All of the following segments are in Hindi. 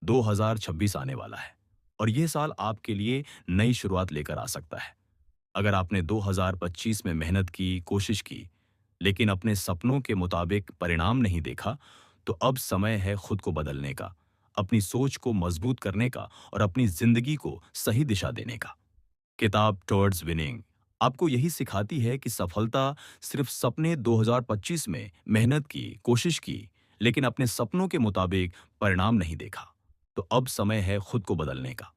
2026 आने वाला है और यह साल आपके लिए नई शुरुआत लेकर आ सकता है। अगर आपने 2025 में मेहनत की, कोशिश की, लेकिन अपने सपनों के मुताबिक परिणाम नहीं देखा, तो अब समय है खुद को बदलने का, अपनी सोच को मजबूत करने का और अपनी जिंदगी को सही दिशा देने का। किताब टुवर्ड्स विनिंग आपको यही सिखाती है कि सफलता सिर्फ सपने 2025 में मेहनत की, कोशिश की, लेकिन अपने सपनों के मुताबिक परिणाम नहीं देखा। तो अब समय है खुद को बदलने का,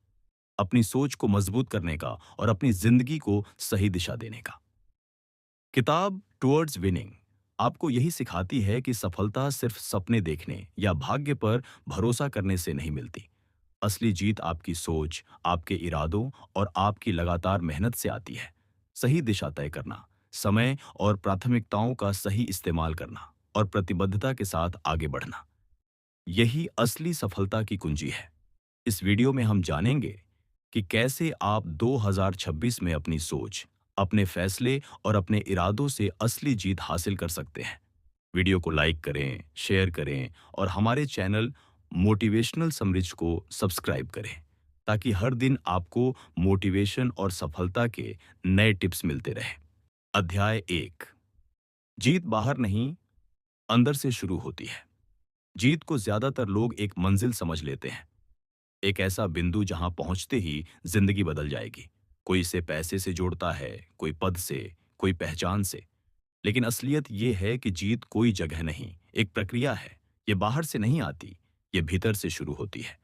अपनी सोच को मजबूत करने का और अपनी जिंदगी को सही दिशा देने का। किताब टुवर्ड्स विनिंग आपको यही सिखाती है कि सफलता सिर्फ सपने देखने या भाग्य पर भरोसा करने से नहीं मिलती। असली जीत आपकी सोच, आपके इरादों और आपकी लगातार मेहनत से आती है। सही दिशा तय करना, समय और प्राथमिकताओं का सही इस्तेमाल करना और प्रतिबद्धता के साथ आगे बढ़ना, यही असली सफलता की कुंजी है। इस वीडियो में हम जानेंगे कि कैसे आप 2026 में अपनी सोच, अपने फैसले और इरादों से असली जीत हासिल कर सकते हैं। वीडियो को लाइक करें, शेयर करें और हमारे चैनल मोटिवेशनल समरिच को सब्सक्राइब करें, ताकि हर दिन आपको मोटिवेशन और सफलता के नए टिप्स मिलते रहें। अध्याय 1। जीत बाहर नहीं, अंदर से शुरू होती है। जीत को ज्यादातर लोग एक मंजिल समझ लेते हैं, एक ऐसा बिंदु जहां पहुंचते ही जिंदगी बदल जाएगी। कोई इसे पैसे से जोड़ता है, कोई पद से, कोई पहचान से। लेकिन असलियत ये है कि जीत कोई जगह नहीं, एक प्रक्रिया है। ये बाहर से नहीं आती, ये भीतर से शुरू होती है।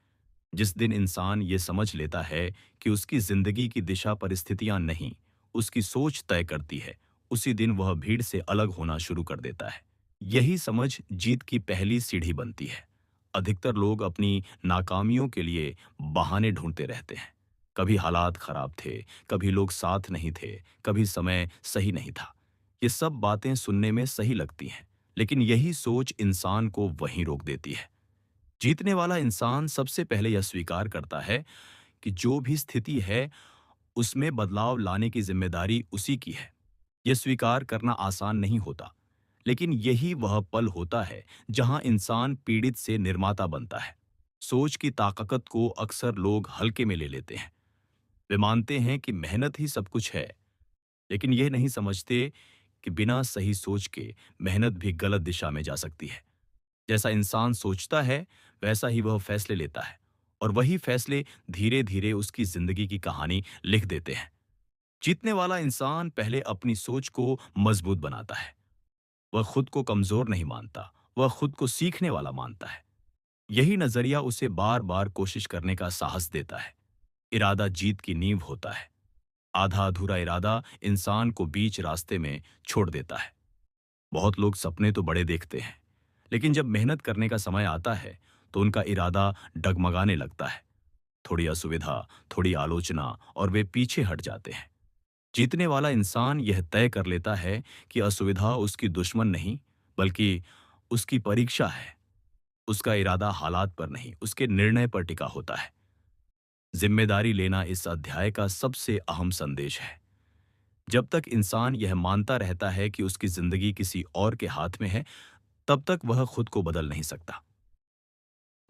जिस दिन इंसान ये समझ लेता है कि उसकी जिंदगी की दिशा परिस्थितियां नहीं, उसकी सोच तय करती है, उसी दिन वह भीड़ से अलग होना शुरू कर देता है। यही समझ जीत की पहली सीढ़ी बनती है। अधिकतर लोग अपनी नाकामियों के लिए बहाने ढूंढते रहते हैं। कभी हालात खराब थे, कभी लोग साथ नहीं थे, कभी समय सही नहीं था। ये सब बातें सुनने में सही लगती हैं, लेकिन यही सोच इंसान को वहीं रोक देती है। जीतने वाला इंसान सबसे पहले यह स्वीकार करता है कि जो भी स्थिति है, उसमें बदलाव लाने की जिम्मेदारी उसी की है। यह स्वीकार करना आसान नहीं होता, लेकिन यही वह पल होता है जहां इंसान पीड़ित से निर्माता बनता है। सोच की ताकत को अक्सर लोग हल्के में ले लेते हैं। वे मानते हैं कि मेहनत ही सब कुछ है, लेकिन यह नहीं समझते कि बिना सही सोच के मेहनत भी गलत दिशा में जा सकती है। जैसा इंसान सोचता है, वैसा ही वह फैसले लेता है, और वही फैसले धीरे धीरे उसकी जिंदगी की कहानी लिख देते हैं। जीतने वाला इंसान पहले अपनी सोच को मजबूत बनाता है। वह खुद को कमजोर नहीं मानता, वह खुद को सीखने वाला मानता है। यही नजरिया उसे बार बार कोशिश करने का साहस देता है। इरादा जीत की नींव होता है। आधा अधूरा इरादा इंसान को बीच रास्ते में छोड़ देता है। बहुत लोग सपने तो बड़े देखते हैं, लेकिन जब मेहनत करने का समय आता है, तो उनका इरादा डगमगाने लगता है। थोड़ी असुविधा, थोड़ी आलोचना और वे पीछे हट जाते हैं। जीतने वाला इंसान यह तय कर लेता है कि असुविधा उसकी दुश्मन नहीं, बल्कि उसकी परीक्षा है। उसका इरादा हालात पर नहीं, उसके निर्णय पर टिका होता है। जिम्मेदारी लेना इस अध्याय का सबसे अहम संदेश है। जब तक इंसान यह मानता रहता है कि उसकी जिंदगी किसी और के हाथ में है, तब तक वह खुद को बदल नहीं सकता।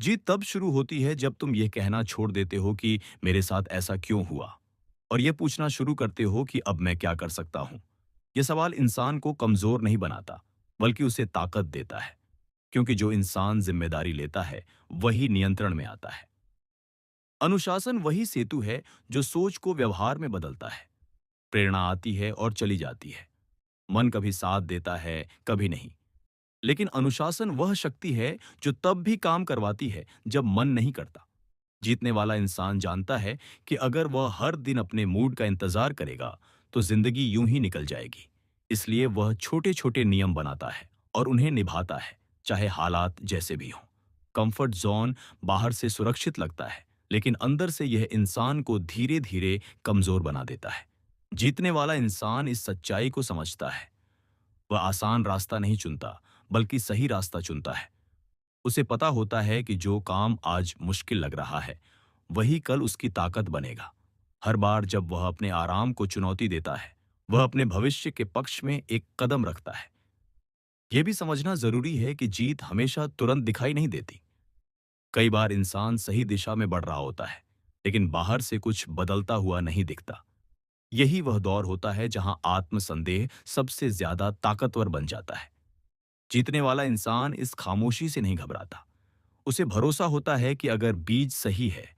जीत तब शुरू होती है जब तुम यह कहना छोड़ देते हो कि मेरे साथ ऐसा क्यों हुआ, और यह पूछना शुरू करते हो कि अब मैं क्या कर सकता हूं। यह सवाल इंसान को कमजोर नहीं बनाता, बल्कि उसे ताकत देता है, क्योंकि जो इंसान जिम्मेदारी लेता है, वही नियंत्रण में आता है। अनुशासन वही सेतु है जो सोच को व्यवहार में बदलता है। प्रेरणा आती है और चली जाती है। मन कभी साथ देता है, कभी नहीं। लेकिन अनुशासन वह शक्ति है जो तब भी काम करवाती है जब मन नहीं करता। जीतने वाला इंसान जानता है कि अगर वह हर दिन अपने मूड का इंतजार करेगा, तो जिंदगी यूं ही निकल जाएगी। इसलिए वह छोटे छोटे नियम बनाता है और उन्हें निभाता है, चाहे हालात जैसे भी हों। कंफर्ट जोन बाहर से सुरक्षित लगता है, लेकिन अंदर से यह इंसान को धीरे धीरे कमजोर बना देता है। जीतने वाला इंसान इस सच्चाई को समझता है। वह आसान रास्ता नहीं चुनता, बल्कि सही रास्ता चुनता है। उसे पता होता है कि जो काम आज मुश्किल लग रहा है, वही कल उसकी ताकत बनेगा। हर बार जब वह अपने आराम को चुनौती देता है, वह अपने भविष्य के पक्ष में एक कदम रखता है। यह भी समझना जरूरी है कि जीत हमेशा तुरंत दिखाई नहीं देती। कई बार इंसान सही दिशा में बढ़ रहा होता है, लेकिन बाहर से कुछ बदलता हुआ नहीं दिखता। यही वह दौर होता है जहां आत्मसंदेह सबसे ज्यादा ताकतवर बन जाता है। जीतने वाला इंसान इस खामोशी से नहीं घबराता। उसे भरोसा होता है कि अगर बीज सही है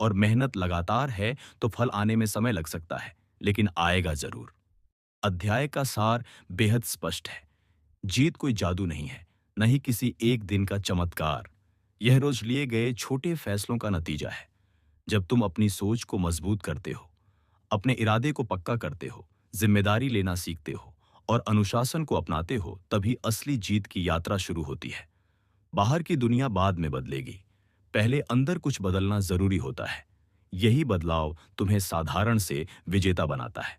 और मेहनत लगातार है तो फल आने में समय लग सकता है, लेकिन आएगा जरूर। अध्याय का सार बेहद स्पष्ट है। जीत कोई जादू नहीं है, न ही किसी एक दिन का चमत्कार। यह रोज लिए गए छोटे फैसलों का नतीजा है। जब तुम अपनी सोच को मजबूत करते हो, अपने इरादे को पक्का करते हो, जिम्मेदारी लेना सीखते हो और अनुशासन को अपनाते हो, तभी असली जीत की यात्रा शुरू होती है। बाहर की दुनिया बाद में बदलेगी, पहले अंदर कुछ बदलना जरूरी होता है। यही बदलाव तुम्हें साधारण से विजेता बनाता है।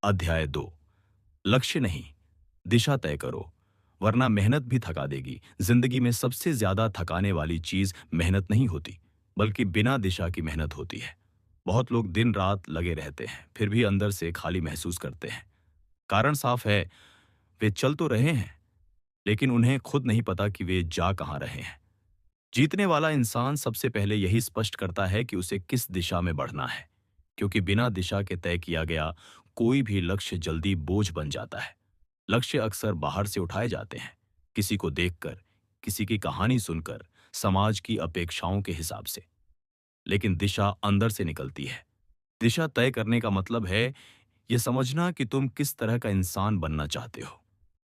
अध्याय 2। लक्ष्य नहीं, दिशा तय करो, वरना मेहनत भी थका देगी। जिंदगी में सबसे ज्यादा थकाने वाली चीज मेहनत नहीं होती, बल्कि बिना दिशा की मेहनत होती है। बहुत लोग दिन रात लगे रहते हैं, फिर भी अंदर से खाली महसूस करते हैं। कारण साफ है, वे चल तो रहे हैं, लेकिन उन्हें खुद नहीं पता कि वे जा कहां रहे हैं। जीतने वाला इंसान सबसे पहले यही स्पष्ट करता है कि उसे किस दिशा में बढ़ना है, क्योंकि बिना दिशा के तय किया गया कोई भी लक्ष्य जल्दी बोझ बन जाता है। लक्ष्य अक्सर बाहर से उठाए जाते हैं, किसी को देखकर, किसी की कहानी सुनकर, समाज की अपेक्षाओं के हिसाब से। लेकिन दिशा अंदर से निकलती है। दिशा तय करने का मतलब है यह समझना कि तुम किस तरह का इंसान बनना चाहते हो,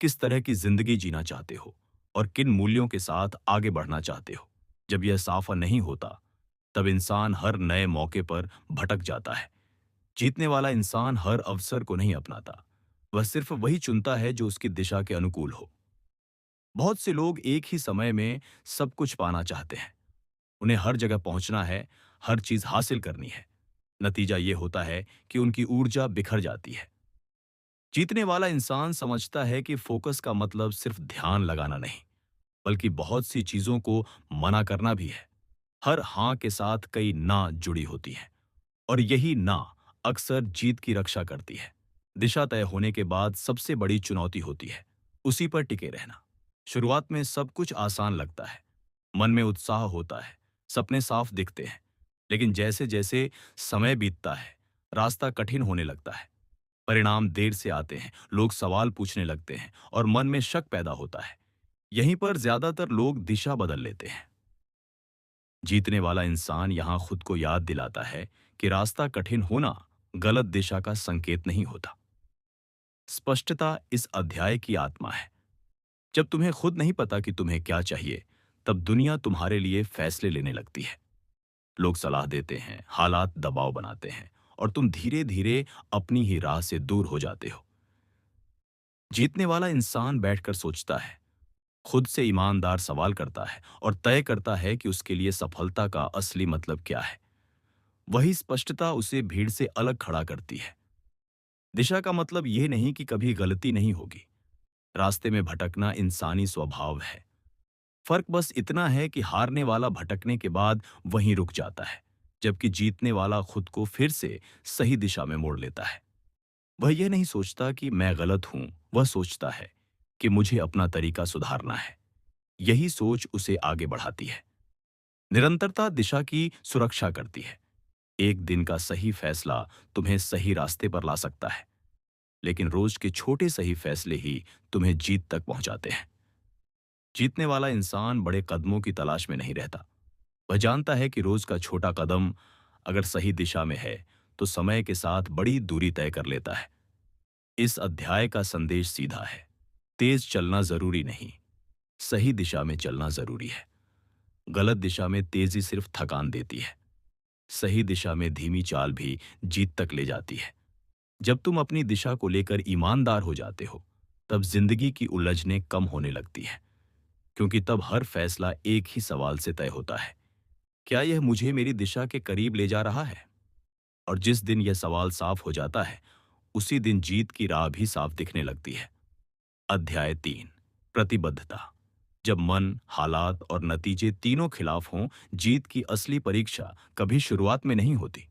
किस तरह की जिंदगी जीना चाहते हो और किन मूल्यों के साथ आगे बढ़ना चाहते हो। जब यह साफ नहीं होता, तब इंसान हर नए मौके पर भटक जाता है। जीतने वाला इंसान हर अवसर को नहीं अपनाता, वह सिर्फ वही चुनता है जो उसकी दिशा के अनुकूल हो। बहुत से लोग एक ही समय में सब कुछ पाना चाहते हैं। उन्हें हर जगह पहुंचना है, हर चीज हासिल करनी है। नतीजा यह होता है कि उनकी ऊर्जा बिखर जाती है। जीतने वाला इंसान समझता है कि फोकस का मतलब सिर्फ ध्यान लगाना नहीं, बल्कि बहुत सी चीजों को मना करना भी है। हर हां के साथ कई ना जुड़ी होती हैं, और यही ना अक्सर जीत की रक्षा करती है। दिशा तय होने के बाद सबसे बड़ी चुनौती होती है उसी पर टिके रहना। शुरुआत में सब कुछ आसान लगता है, मन में उत्साह होता है, सपने साफ दिखते हैं। लेकिन जैसे जैसे समय बीतता है, रास्ता कठिन होने लगता है। परिणाम देर से आते हैं, लोग सवाल पूछने लगते हैं और मन में शक पैदा होता है। यहीं पर ज्यादातर लोग दिशा बदल लेते हैं। जीतने वाला इंसान यहां खुद को याद दिलाता है कि रास्ता कठिन होना गलत दिशा का संकेत नहीं होता। स्पष्टता इस अध्याय की आत्मा है। जब तुम्हें खुद नहीं पता कि तुम्हें क्या चाहिए, तब दुनिया तुम्हारे लिए फैसले लेने लगती है। लोग सलाह देते हैं, हालात दबाव बनाते हैं, और तुम धीरे धीरे अपनी ही राह से दूर हो जाते हो। जीतने वाला इंसान बैठकर सोचता है, खुद से ईमानदार सवाल करता है और तय करता है कि उसके लिए सफलता का असली मतलब क्या है। वही स्पष्टता उसे भीड़ से अलग खड़ा करती है। दिशा का मतलब यह नहीं कि कभी गलती नहीं होगी। रास्ते में भटकना इंसानी स्वभाव है। फर्क बस इतना है कि हारने वाला भटकने के बाद वहीं रुक जाता है, जबकि जीतने वाला खुद को फिर से सही दिशा में मोड़ लेता है। वह यह नहीं सोचता कि मैं गलत हूं, वह सोचता है कि मुझे अपना तरीका सुधारना है। यही सोच उसे आगे बढ़ाती है। निरंतरता दिशा की सुरक्षा करती है। एक दिन का सही फैसला तुम्हें सही रास्ते पर ला सकता है, लेकिन रोज के छोटे सही फैसले ही तुम्हें जीत तक पहुंचाते हैं। जीतने वाला इंसान बड़े कदमों की तलाश में नहीं रहता। वह जानता है कि रोज का छोटा कदम अगर सही दिशा में है, तो समय के साथ बड़ी दूरी तय कर लेता है। इस अध्याय का संदेश सीधा है। तेज चलना जरूरी नहीं, सही दिशा में चलना जरूरी है। गलत दिशा में तेजी सिर्फ थकान देती है। सही दिशा में धीमी चाल भी जीत तक ले जाती है। जब तुम अपनी दिशा को लेकर ईमानदार हो जाते हो, तब जिंदगी की उलझनें कम होने लगती हैं, क्योंकि तब हर फैसला एक ही सवाल से तय होता है, क्या यह मुझे मेरी दिशा के करीब ले जा रहा है? और जिस दिन यह सवाल साफ हो जाता है, उसी दिन जीत की राह भी साफ दिखने लगती है। अध्याय 3। प्रतिबद्धता। जब मन, हालात और नतीजे तीनों खिलाफ हों, जीत की असली परीक्षा कभी शुरुआत में नहीं होती।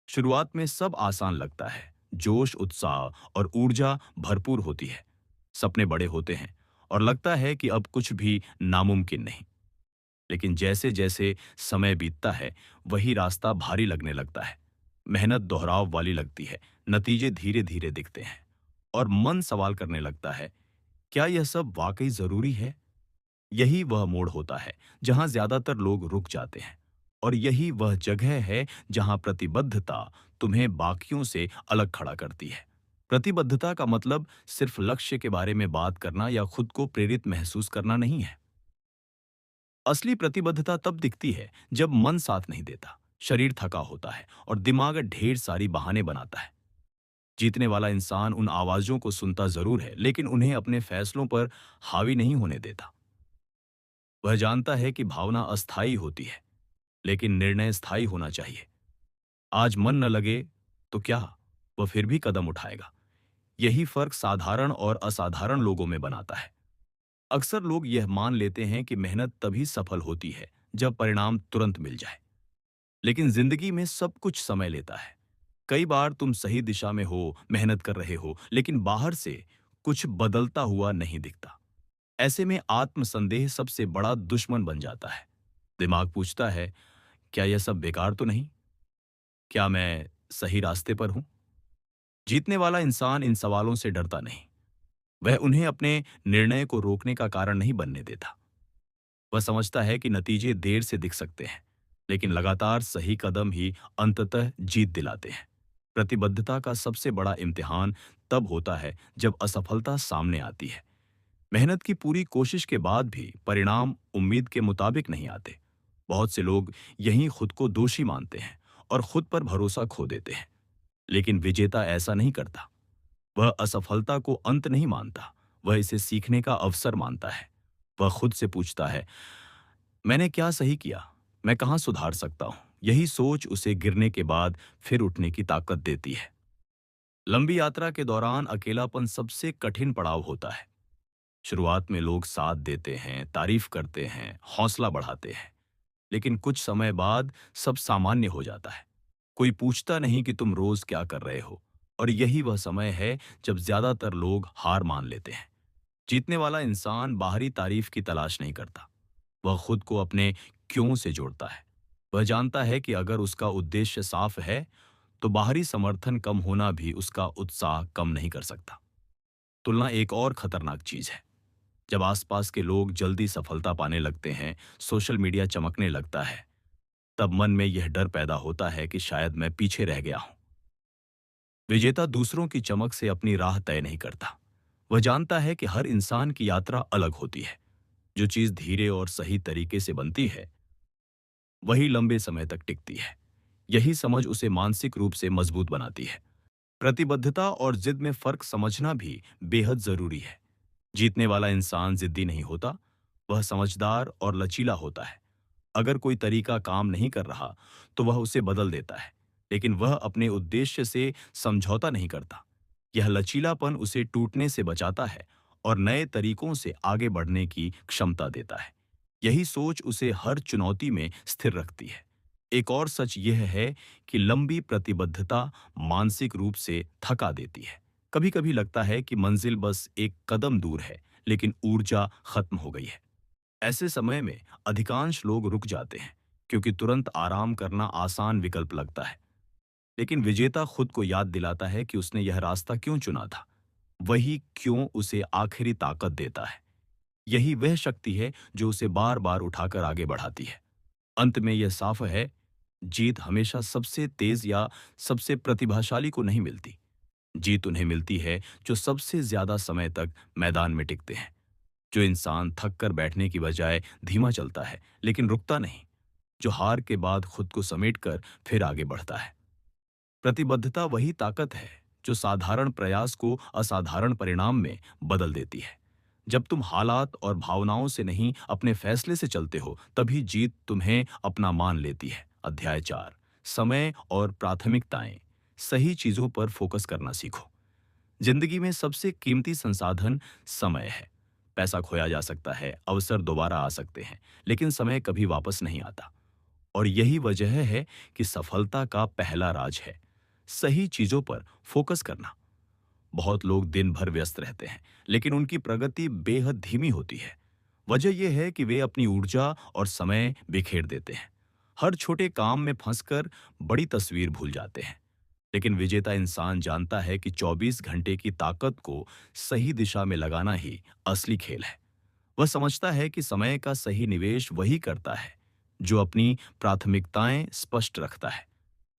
शुरुआत में सब आसान लगता है, जोश, उत्साह और ऊर्जा भरपूर होती है। सपने बड़े होते हैं और लगता है कि अब कुछ भी नामुमकिन नहीं। लेकिन जैसे जैसे समय बीतता है, वही रास्ता भारी लगने लगता है। मेहनत दोहराव वाली लगती है, नतीजे धीरे धीरे दिखते हैं और मन सवाल करने लगता है, क्या यह सब वाकई जरूरी है? यही वह मोड़ होता है जहां ज्यादातर लोग रुक जाते हैं, और यही वह जगह है जहां प्रतिबद्धता तुम्हें बाकियों से अलग खड़ा करती है। प्रतिबद्धता का मतलब सिर्फ लक्ष्य के बारे में बात करना या खुद को प्रेरित महसूस करना नहीं है। असली प्रतिबद्धता तब दिखती है जब मन साथ नहीं देता, शरीर थका होता है और दिमाग ढेर सारी बहाने बनाता है। जीतने वाला इंसान उन आवाजों को सुनता जरूर है, लेकिन उन्हें अपने फैसलों पर हावी नहीं होने देता। वह जानता है कि भावना अस्थायी होती है, लेकिन निर्णय स्थायी होना चाहिए। आज मन न लगे तो क्या, वह फिर भी कदम उठाएगा। यही फर्क साधारण और असाधारण लोगों में बनाता है। अक्सर लोग यह मान लेते हैं कि मेहनत तभी सफल होती है जब परिणाम तुरंत मिल जाए, लेकिन जिंदगी में सब कुछ समय लेता है। कई बार तुम सही दिशा में हो, मेहनत कर रहे हो, लेकिन बाहर से कुछ बदलता हुआ नहीं दिखता। ऐसे में आत्मसंदेह सबसे बड़ा दुश्मन बन जाता है। दिमाग पूछता है, क्या यह सब बेकार तो नहीं? क्या मैं सही रास्ते पर हूं? जीतने वाला इंसान इन सवालों से डरता नहीं। वह उन्हें अपने निर्णय को रोकने का कारण नहीं बनने देता। वह समझता है कि नतीजे देर से दिख सकते हैं, लेकिन लगातार सही कदम ही अंततः जीत दिलाते हैं। प्रतिबद्धता का सबसे बड़ा इम्तिहान तब होता है जब असफलता सामने आती है। मेहनत की पूरी कोशिश के बाद भी परिणाम उम्मीद के मुताबिक नहीं आते। बहुत से लोग यहीं खुद को दोषी मानते हैं और खुद पर भरोसा खो देते हैं। लेकिन विजेता ऐसा नहीं करता। वह असफलता को अंत नहीं मानता, वह इसे सीखने का अवसर मानता है। वह खुद से पूछता है, मैंने क्या सही किया? मैं कहाँ सुधार सकता हूँ? यही सोच उसे गिरने के बाद फिर उठने की ताकत देती है। लंबी यात्रा के दौरान अकेलापन सबसे कठिन पड़ाव होता है। शुरुआत में लोग साथ देते हैं, तारीफ करते हैं, हौसला बढ़ाते हैं, लेकिन कुछ समय बाद सब सामान्य हो जाता है। कोई पूछता नहीं कि तुम रोज क्या कर रहे हो, और यही वह समय है जब ज्यादातर लोग हार मान लेते हैं। जीतने वाला इंसान बाहरी तारीफ की तलाश नहीं करता। वह खुद को अपने क्यों से जोड़ता है। वह जानता है कि अगर उसका उद्देश्य साफ है, तो बाहरी समर्थन कम होना भी उसका उत्साह कम नहीं कर सकता। तुलना एक और खतरनाक चीज है। जब आसपास के लोग जल्दी सफलता पाने लगते हैं, सोशल मीडिया चमकने लगता है, तब मन में यह डर पैदा होता है कि शायद मैं पीछे रह गया हूं। विजेता दूसरों की चमक से अपनी राह तय नहीं करता। वह जानता है कि हर इंसान की यात्रा अलग होती है। जो चीज धीरे और सही तरीके से बनती है, वही लंबे समय तक टिकती है। यही समझ उसे मानसिक रूप से मजबूत बनाती है। प्रतिबद्धता और जिद में फर्क समझना भी बेहद जरूरी है। जीतने वाला इंसान जिद्दी नहीं होता, वह समझदार और लचीला होता है। अगर कोई तरीका काम नहीं कर रहा, तो वह उसे बदल देता है, लेकिन वह अपने उद्देश्य से समझौता नहीं करता। यह लचीलापन उसे टूटने से बचाता है और नए तरीकों से आगे बढ़ने की क्षमता देता है। यही सोच उसे हर चुनौती में स्थिर रखती है। एक और सच यह है कि लंबी प्रतिबद्धता मानसिक रूप से थका देती है। कभी कभी लगता है कि मंजिल बस एक कदम दूर है, लेकिन ऊर्जा खत्म हो गई है। ऐसे समय में अधिकांश लोग रुक जाते हैं, क्योंकि तुरंत आराम करना आसान विकल्प लगता है। लेकिन विजेता खुद को याद दिलाता है कि उसने यह रास्ता क्यों चुना था। वही क्यों उसे आखिरी ताकत देता है। यही वह शक्ति है जो उसे बार बार उठाकर आगे बढ़ाती है। अंत में यह साफ है, जीत हमेशा सबसे तेज या सबसे प्रतिभाशाली को नहीं मिलती। जीत उन्हें मिलती है जो सबसे ज्यादा समय तक मैदान में टिकते हैं। जो इंसान थक कर बैठने की बजाय धीमा चलता है, लेकिन रुकता नहीं। जो हार के बाद खुद को समेटकर फिर आगे बढ़ता है। प्रतिबद्धता वही ताकत है जो साधारण प्रयास को असाधारण परिणाम में बदल देती है। जब तुम हालात और भावनाओं से नहीं, अपने फैसले से चलते हो, तभी जीत तुम्हें अपना मान लेती है। अध्याय 4, समय और प्राथमिकताएं। सही चीजों पर फोकस करना सीखो। जिंदगी में सबसे कीमती संसाधन समय है। पैसा खोया जा सकता है, अवसर दोबारा आ सकते हैं, लेकिन समय कभी वापस नहीं आता। और यही वजह है कि सफलता का पहला राज है सही चीजों पर फोकस करना। बहुत लोग दिन भर व्यस्त रहते हैं, लेकिन उनकी प्रगति बेहद धीमी होती है। वजह यह है कि वे अपनी ऊर्जा और समय बिखेर देते हैं। हर छोटे काम में फंसकर बड़ी तस्वीर भूल जाते हैं। लेकिन विजेता इंसान जानता है कि 24 घंटे की ताकत को सही दिशा में लगाना ही असली खेल है। वह समझता है कि समय का सही निवेश वही करता है जो अपनी प्राथमिकताएं स्पष्ट रखता है।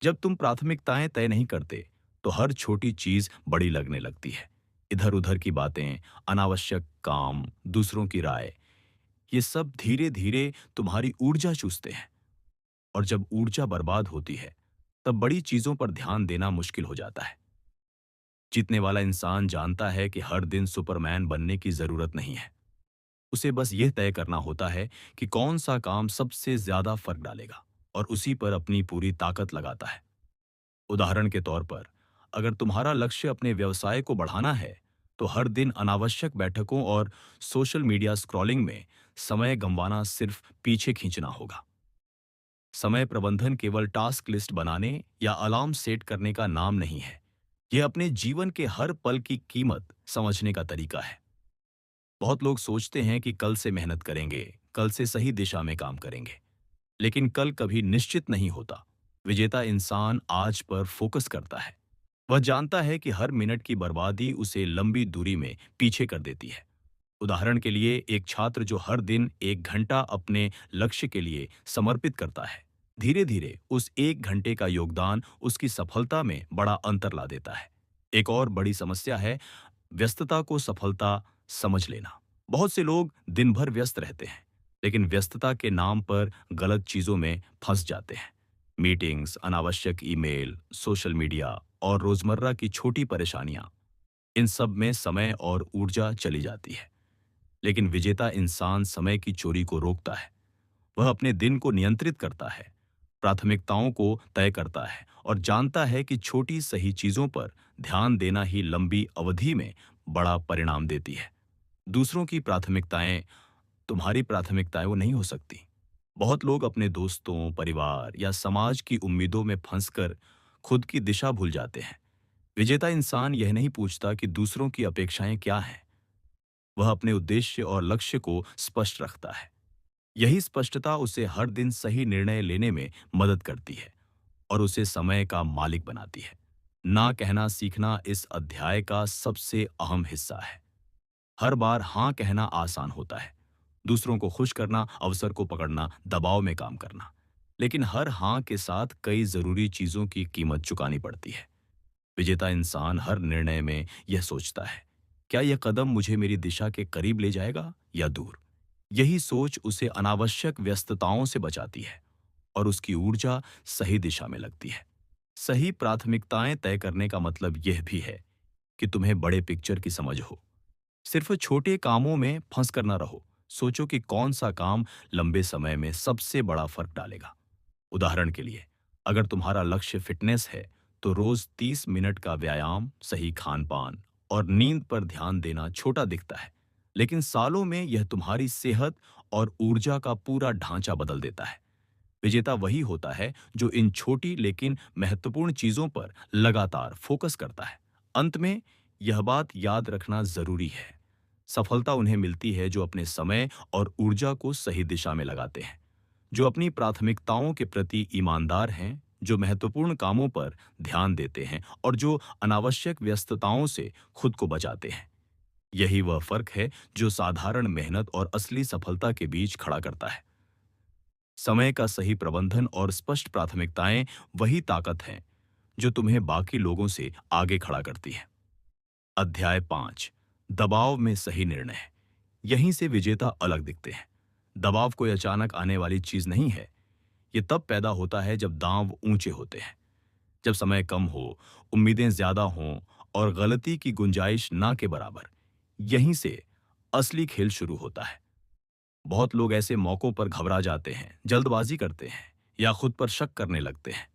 जब तुम प्राथमिकताएं तय नहीं करते, तो हर छोटी चीज बड़ी लगने लगती है। इधर उधर की बातें, अनावश्यक काम, दूसरों की राय, ये सब धीरे धीरे तुम्हारी ऊर्जा चूसते हैं। और जब ऊर्जा बर्बाद होती है, तब बड़ी चीजों पर ध्यान देना मुश्किल हो जाता है। जीतने वाला इंसान जानता है कि हर दिन सुपरमैन बनने की जरूरत नहीं है। उसे बस यह तय करना होता है कि कौन सा काम सबसे ज्यादा फर्क डालेगा, और उसी पर अपनी पूरी ताकत लगाता है। उदाहरण के तौर पर, अगर तुम्हारा लक्ष्य अपने व्यवसाय को बढ़ाना है, तो हर दिन अनावश्यक बैठकों और सोशल मीडिया स्क्रॉलिंग में समय गंवाना सिर्फ पीछे खींचना होगा। समय प्रबंधन केवल टास्क लिस्ट बनाने या अलार्म सेट करने का नाम नहीं है। यह अपने जीवन के हर पल की कीमत समझने का तरीका है। बहुत लोग सोचते हैं कि कल से मेहनत करेंगे, कल से सही दिशा में काम करेंगे, लेकिन कल कभी निश्चित नहीं होता। विजेता इंसान आज पर फोकस करता है। वह जानता है कि हर मिनट की बर्बादी उसे लंबी दूरी में पीछे कर देती है। उदाहरण के लिए, एक छात्र जो हर दिन 1 घंटा अपने लक्ष्य के लिए समर्पित करता है, धीरे धीरे उस 1 घंटे का योगदान उसकी सफलता में बड़ा अंतर ला देता है। एक और बड़ी समस्या है व्यस्तता को सफलता समझ लेना। बहुत से लोग दिन भर व्यस्त रहते हैं, लेकिन व्यस्तता के नाम पर गलत चीजों में फंस जाते हैं। मीटिंग्स, अनावश्यक ईमेल, सोशल मीडिया और रोजमर्रा की छोटी परेशानियां, इन सब में समय और ऊर्जा चली जाती है। लेकिन विजेता इंसान समय की चोरी को रोकता है। वह अपने दिन को नियंत्रित करता है, प्राथमिकताओं को तय करता है और जानता है कि छोटी सही चीजों पर ध्यान देना ही लंबी अवधि में बड़ा परिणाम देती है। दूसरों की प्राथमिकताएं तुम्हारी प्राथमिकताएं वो नहीं हो सकती। बहुत लोग अपने दोस्तों, परिवार या समाज की उम्मीदों में फंसकर खुद की दिशा भूल जाते हैं। विजेता इंसान यह नहीं पूछता कि दूसरों की अपेक्षाएं क्या हैं। वह अपने उद्देश्य और लक्ष्य को स्पष्ट रखता है। यही स्पष्टता उसे हर दिन सही निर्णय लेने में मदद करती है और उसे समय का मालिक बनाती है। ना कहना सीखना इस अध्याय का सबसे अहम हिस्सा है। हर बार हाँ कहना आसान होता है। दूसरों को खुश करना, अवसर को पकड़ना, दबाव में काम करना। लेकिन हर हाँ के साथ कई जरूरी चीजों की कीमत चुकानी पड़ती है। विजेता इंसान हर निर्णय में यह सोचता है, क्या यह कदम मुझे मेरी दिशा के करीब ले जाएगा या दूर। यही सोच उसे अनावश्यक व्यस्तताओं से बचाती है और उसकी ऊर्जा सही दिशा में लगती है। सही प्राथमिकताएं तय करने का मतलब यह भी है कि तुम्हें बड़े पिक्चर की समझ हो। सिर्फ छोटे कामों में फंस कर न रहो। सोचो कि कौन सा काम लंबे समय में सबसे बड़ा फर्क डालेगा। उदाहरण के लिए, अगर तुम्हारा लक्ष्य फिटनेस है, तो रोज 30 मिनट का व्यायाम, सही खान पान और नींद पर ध्यान देना छोटा दिखता है, लेकिन सालों में यह तुम्हारी सेहत और ऊर्जा का पूरा ढांचा बदल देता है। विजेता वही होता है जो इन छोटी लेकिन महत्वपूर्ण चीजों पर लगातार फोकस करता है। अंत में यह बात याद रखना जरूरी है, सफलता उन्हें मिलती है जो अपने समय और ऊर्जा को सही दिशा में लगाते हैं, जो अपनी प्राथमिकताओं के प्रति ईमानदार हैं, जो महत्वपूर्ण कामों पर ध्यान देते हैं और जो अनावश्यक व्यस्तताओं से खुद को बचाते हैं। यही वह फर्क है जो साधारण मेहनत और असली सफलता के बीच खड़ा करता है। समय का सही प्रबंधन और स्पष्ट प्राथमिकताएं वही ताकत हैं जो तुम्हें बाकी लोगों से आगे खड़ा करती है। अध्याय 5, दबाव में सही निर्णय। यहीं से विजेता अलग दिखते हैं। दबाव कोई अचानक आने वाली चीज नहीं है। ये तब पैदा होता है जब दांव ऊंचे होते हैं, जब समय कम हो, उम्मीदें ज्यादा हों और गलती की गुंजाइश ना के बराबर। यहीं से असली खेल शुरू होता है। बहुत लोग ऐसे मौकों पर घबरा जाते हैं, जल्दबाजी करते हैं या खुद पर शक करने लगते हैं।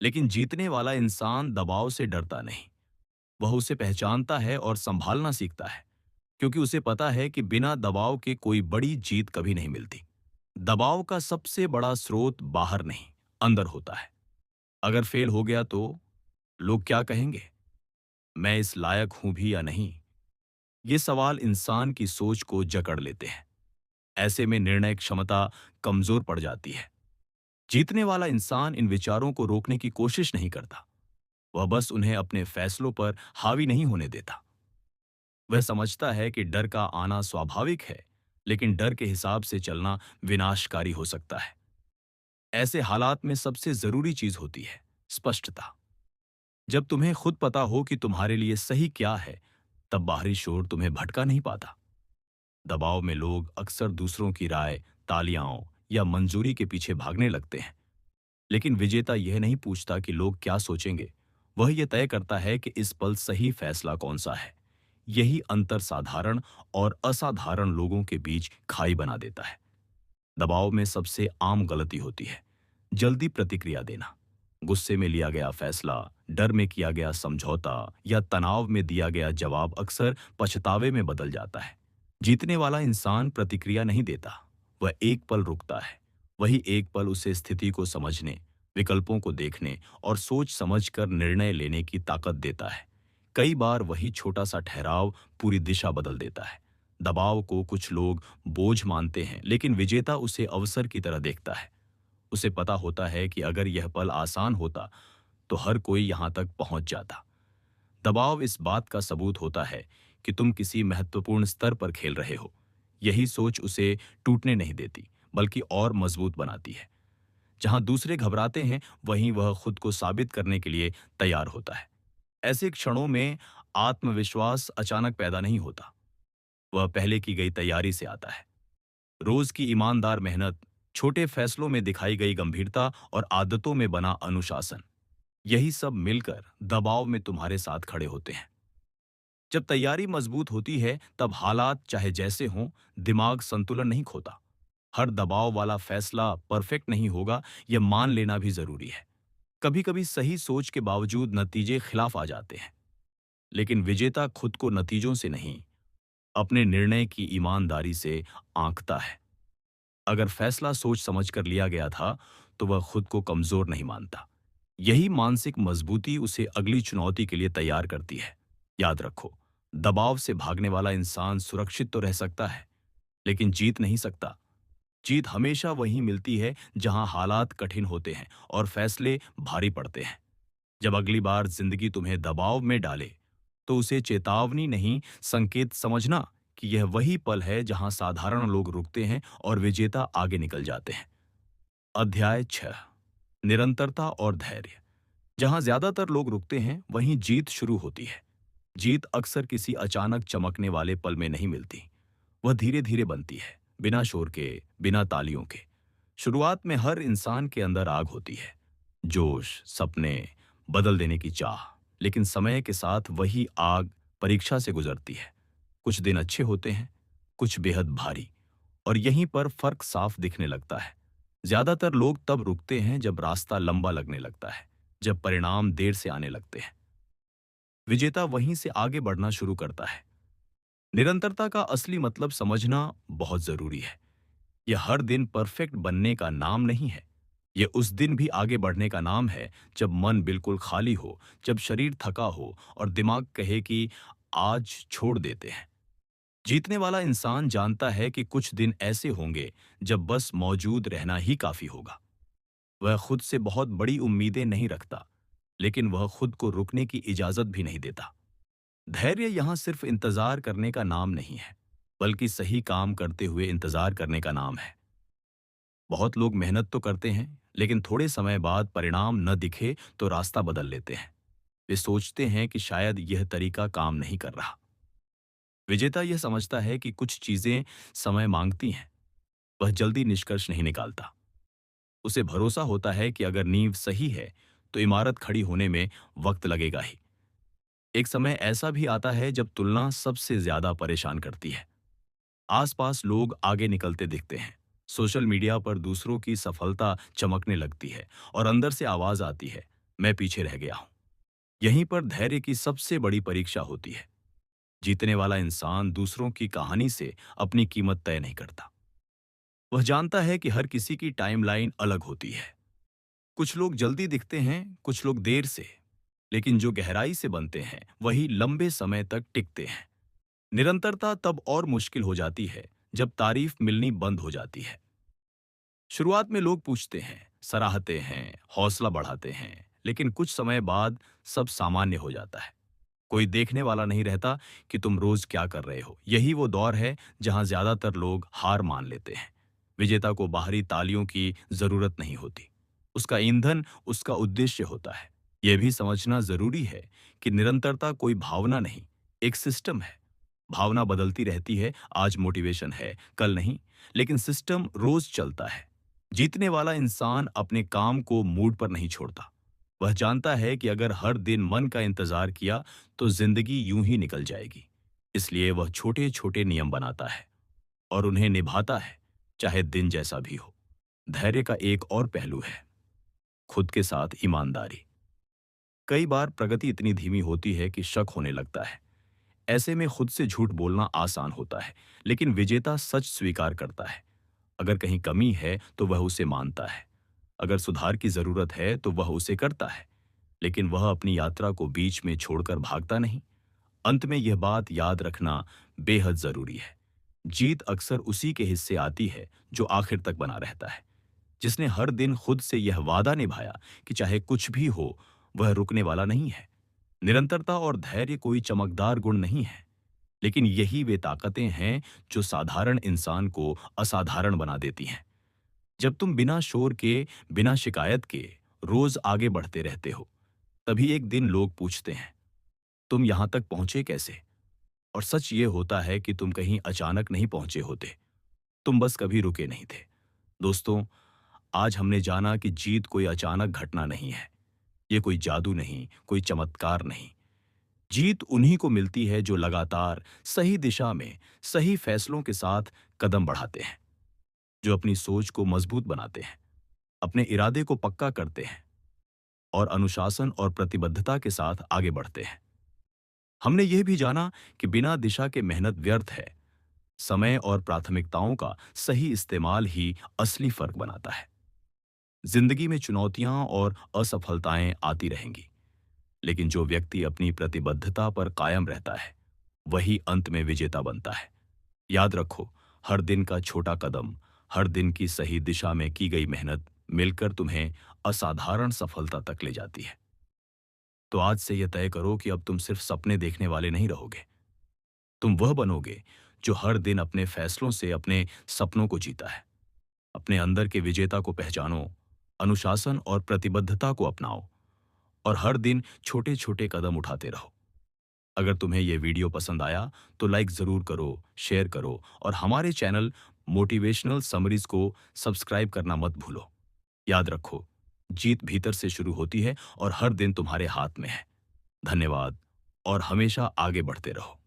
लेकिन जीतने वाला इंसान दबाव से डरता नहीं। वह उसे पहचानता है और संभालना सीखता है, क्योंकि उसे पता है कि बिना दबाव के कोई बड़ी जीत कभी नहीं मिलती। दबाव का सबसे बड़ा स्रोत बाहर नहीं, अंदर होता है। अगर फेल हो गया तो लोग क्या कहेंगे? मैं इस लायक हूं भी या नहीं? ये सवाल इंसान की सोच को जकड़ लेते हैं। ऐसे में निर्णय क्षमता कमजोर पड़ जाती है। जीतने वाला इंसान इन विचारों को रोकने की कोशिश नहीं करता, वह बस उन्हें अपने फैसलों पर हावी नहीं होने देता। वह समझता है कि डर का आना स्वाभाविक है, लेकिन डर के हिसाब से चलना विनाशकारी हो सकता है। ऐसे हालात में सबसे जरूरी चीज होती है स्पष्टता। जब तुम्हें खुद पता हो कि तुम्हारे लिए सही क्या है, तब बाहरी शोर तुम्हें भटका नहीं पाता। दबाव में लोग अक्सर दूसरों की राय, तालियां या मंजूरी के पीछे भागने लगते हैं। लेकिन विजेता यह नहीं पूछता कि लोग क्या सोचेंगे, वह यह तय करता है कि इस पल सही फैसला कौन सा है। यही अंतर साधारण और असाधारण लोगों के बीच खाई बना देता है। दबाव में सबसे आम गलती होती है जल्दी प्रतिक्रिया देना। गुस्से में लिया गया फैसला, डर में किया गया समझौता या तनाव में दिया गया जवाब अक्सर पछतावे में बदल जाता है। जीतने वाला इंसान प्रतिक्रिया नहीं देता, वह एक पल रुकता है। वही एक पल उसे स्थिति को समझने, विकल्पों को देखने और सोच समझकर निर्णय लेने की ताकत देता है। कई बार वही छोटा सा ठहराव पूरी दिशा बदल देता है। दबाव को कुछ लोग बोझ मानते हैं, लेकिन विजेता उसे अवसर की तरह देखता है। उसे पता होता है कि अगर यह पल आसान होता तो हर कोई यहां तक पहुंच जाता। दबाव इस बात का सबूत होता है कि तुम किसी महत्वपूर्ण स्तर पर खेल रहे हो। यही सोच उसे टूटने नहीं देती, बल्कि और मजबूत बनाती है। जहां दूसरे घबराते हैं, वहीं वह खुद को साबित करने के लिए तैयार होता है। ऐसे क्षणों में आत्मविश्वास अचानक पैदा नहीं होता, वह पहले की गई तैयारी से आता है। रोज की ईमानदार मेहनत, छोटे फैसलों में दिखाई गई गंभीरता और आदतों में बना अनुशासन, यही सब मिलकर दबाव में तुम्हारे साथ खड़े होते हैं। जब तैयारी मजबूत होती है, तब हालात चाहे जैसे हों, दिमाग संतुलन नहीं खोता। हर दबाव वाला फैसला परफेक्ट नहीं होगा, यह मान लेना भी जरूरी है। कभी कभी सही सोच के बावजूद नतीजे खिलाफ आ जाते हैं, लेकिन विजेता खुद को नतीजों से नहीं, अपने निर्णय की ईमानदारी से आंकता है। अगर फैसला सोच समझकर लिया गया था, तो वह खुद को कमजोर नहीं मानता। यही मानसिक मजबूती उसे अगली चुनौती के लिए तैयार करती है। याद रखो, दबाव से भागने वाला इंसान सुरक्षित तो रह सकता है, लेकिन जीत नहीं सकता। जीत हमेशा वहीं मिलती है जहां हालात कठिन होते हैं और फैसले भारी पड़ते हैं। जब अगली बार जिंदगी तुम्हें दबाव में डाले, तो उसे चेतावनी नहीं, संकेत समझना कि यह वही पल है जहां साधारण लोग रुकते हैं और विजेता आगे निकल जाते हैं। अध्याय 6, निरंतरता और धैर्य। जहां ज्यादातर लोग रुकते हैं, वहीं जीत शुरू होती है। जीत अक्सर किसी अचानक चमकने वाले पल में नहीं मिलती, वह धीरे धीरे बनती है, बिना शोर के, बिना तालियों के। शुरुआत में हर इंसान के अंदर आग होती है, जोश, सपने, बदल देने की चाह। लेकिन समय के साथ वही आग परीक्षा से गुजरती है। कुछ दिन अच्छे होते हैं, कुछ बेहद भारी, और यहीं पर फर्क साफ दिखने लगता है। ज्यादातर लोग तब रुकते हैं जब रास्ता लंबा लगने लगता है, जब परिणाम देर से आने लगते हैं। विजेता वहीं से आगे बढ़ना शुरू करता है। निरंतरता का असली मतलब समझना बहुत जरूरी है। यह हर दिन परफेक्ट बनने का नाम नहीं है। यह उस दिन भी आगे बढ़ने का नाम है जब मन बिल्कुल खाली हो, जब शरीर थका हो और दिमाग कहे कि आज छोड़ देते हैं। जीतने वाला इंसान जानता है कि कुछ दिन ऐसे होंगे जब बस मौजूद रहना ही काफी होगा। वह खुद से बहुत बड़ी उम्मीदें नहीं रखता, लेकिन वह खुद को रुकने की इजाजत भी नहीं देता। धैर्य यहां सिर्फ इंतजार करने का नाम नहीं है, बल्कि सही काम करते हुए इंतजार करने का नाम है। बहुत लोग मेहनत तो करते हैं, लेकिन थोड़े समय बाद परिणाम न दिखे तो रास्ता बदल लेते हैं। वे सोचते हैं कि शायद यह तरीका काम नहीं कर रहा। विजेता यह समझता है कि कुछ चीजें समय मांगती हैं। वह जल्दी निष्कर्ष नहीं निकालता। उसे भरोसा होता है कि अगर नींव सही है, तो इमारत खड़ी होने में वक्त लगेगा ही। एक समय ऐसा भी आता है जब तुलना सबसे ज्यादा परेशान करती है। आसपास लोग आगे निकलते दिखते हैं, सोशल मीडिया पर दूसरों की सफलता चमकने लगती है, और अंदर से आवाज आती है, मैं पीछे रह गया हूं। यहीं पर धैर्य की सबसे बड़ी परीक्षा होती है। जीतने वाला इंसान दूसरों की कहानी से अपनी कीमत तय नहीं करता। वह जानता है कि हर किसी की टाइमलाइन अलग होती है। कुछ लोग जल्दी दिखते हैं, कुछ लोग देर से, लेकिन जो गहराई से बनते हैं, वही लंबे समय तक टिकते हैं। निरंतरता तब और मुश्किल हो जाती है जब तारीफ मिलनी बंद हो जाती है। शुरुआत में लोग पूछते हैं, सराहते हैं, हौसला बढ़ाते हैं, लेकिन कुछ समय बाद सब सामान्य हो जाता है। कोई देखने वाला नहीं रहता कि तुम रोज क्या कर रहे हो। यही वो दौर है जहां ज्यादातर लोग हार मान लेते हैं। विजेता को बाहरी तालियों की जरूरत नहीं होती। उसका ईंधन उसका उद्देश्य होता है। यह भी समझना जरूरी है कि निरंतरता कोई भावना नहीं, एक सिस्टम है। भावना बदलती रहती है, आज मोटिवेशन है, कल नहीं, लेकिन सिस्टम रोज चलता है। जीतने वाला इंसान अपने काम को मूड पर नहीं छोड़ता। वह जानता है कि अगर हर दिन मन का इंतजार किया तो जिंदगी यूं ही निकल जाएगी। इसलिए वह छोटे छोटे नियम बनाता है और उन्हें निभाता है, चाहे दिन जैसा भी हो। धैर्य का एक और पहलू है, खुद के साथ ईमानदारी। कई बार प्रगति इतनी धीमी होती है कि शक होने लगता है। ऐसे में खुद से झूठ बोलना आसान होता है, लेकिन विजेता सच स्वीकार करता है। अगर कहीं कमी है तो वह उसे मानता है। अगर सुधार की जरूरत है तो वह उसे करता है। लेकिन वह अपनी यात्रा को बीच में छोड़कर भागता नहीं। अंत में यह बात याद रखना बेहद जरूरी है। जीत अक्सर उसी के हिस्से आती है जो आखिर तक बना रहता है, जिसने हर दिन खुद से यह वादा निभाया कि चाहे कुछ भी हो, वह रुकने वाला नहीं है। निरंतरता और धैर्य कोई चमकदार गुण नहीं है, लेकिन यही वे ताकतें हैं जो साधारण इंसान को असाधारण बना देती हैं। जब तुम बिना शोर के, बिना शिकायत के रोज आगे बढ़ते रहते हो, तभी एक दिन लोग पूछते हैं, तुम यहां तक पहुंचे कैसे? और सच ये होता है कि तुम कहीं अचानक नहीं पहुंचे होते, तुम बस कभी रुके नहीं थे। दोस्तों, आज हमने जाना कि जीत कोई अचानक घटना नहीं है। ये कोई जादू नहीं, कोई चमत्कार नहीं। जीत उन्हीं को मिलती है जो लगातार सही दिशा में, सही फैसलों के साथ कदम बढ़ाते हैं, जो अपनी सोच को मजबूत बनाते हैं, अपने इरादे को पक्का करते हैं और अनुशासन और प्रतिबद्धता के साथ आगे बढ़ते हैं। हमने यह भी जाना कि बिना दिशा के मेहनत व्यर्थ है। समय और प्राथमिकताओं का सही इस्तेमाल ही असली फर्क बनाता है। जिंदगी में चुनौतियां और असफलताएं आती रहेंगी, लेकिन जो व्यक्ति अपनी प्रतिबद्धता पर कायम रहता है, वही अंत में विजेता बनता है। याद रखो, हर दिन का छोटा कदम, हर दिन की सही दिशा में की गई मेहनत मिलकर तुम्हें असाधारण सफलता तक ले जाती है। तो आज से यह तय करो कि अब तुम सिर्फ सपने देखने वाले नहीं रहोगे। तुम वह बनोगे जो हर दिन अपने फैसलों से अपने सपनों को जीता है। अपने अंदर के विजेता को पहचानो, अनुशासन और प्रतिबद्धता को अपनाओ और हर दिन छोटे छोटे कदम उठाते रहो। अगर तुम्हें यह वीडियो पसंद आया तो लाइक जरूर करो, शेयर करो और हमारे चैनल मोटिवेशनल समरीज को सब्सक्राइब करना मत भूलो। याद रखो, जीत भीतर से शुरू होती है और हर दिन तुम्हारे हाथ में है। धन्यवाद और हमेशा आगे बढ़ते रहो।